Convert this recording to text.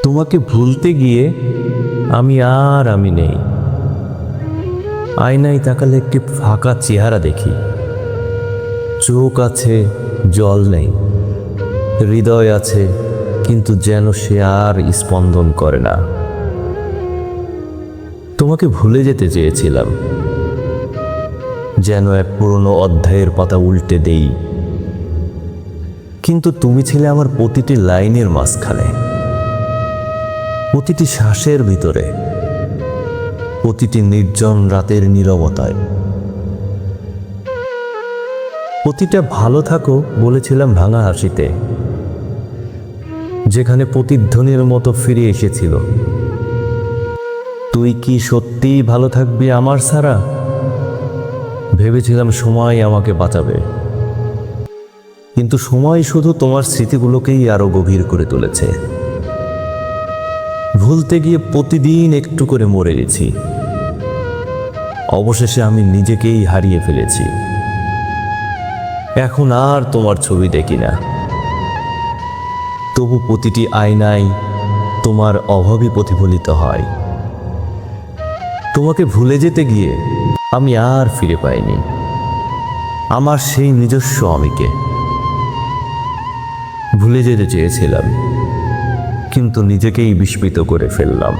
তোমাকে ভুলতে গিয়ে আমি নেই। আয়নায় তাকালে একটি ফাঁকা চেহারা দেখি। চোখ আছে, জল নেই। হৃদয় আছে, কিন্তু যেন সে আর স্পন্দন করে না। তোমাকে ভুলে যেতে চেয়েছিলাম, যেন এক পুরনো অধ্যায়ের পাতা উল্টে দেই। কিন্তু তুমি ছিলে আমার প্রতিটি লাইনের মাঝখানে, প্রতিটি শ্বাসের ভিতরে, প্রতিটি নির্জন রাতের নীরবতায়। প্রতিটা ভালো থাকো বলেছিলাম ভাঙা হাসিতে, যেখানে প্রতিধ্বনির মতো ফিরে এসেছিল, তুই কি সত্যিই ভালো থাকবি আমার ছাড়া? ভেবেছিলাম সময় আমাকে বাঁচাবে, কিন্তু সময় শুধু তোমার স্মৃতিগুলোকেই আরো গভীর করে তুলেছে। ভুলতে গিয়ে প্রতিদিন একটু করে মরে গেছি। অবশেষে আমি নিজেকেই হারিয়ে ফেলেছি। এখন আর তোমার ছবি দেখি না, তবু প্রতিটি আয়নায় তোমার অভাবই প্রতিফলিত হয়। তোমাকে ভুলে যেতে গিয়ে আমি আর ফিরে পাইনি আমার সেই নিজস্ব আমিকে। ভুলে যেতে চেয়েছিলাম, কিন্তু নিজেকেই বিস্মৃত করে ফেললাম।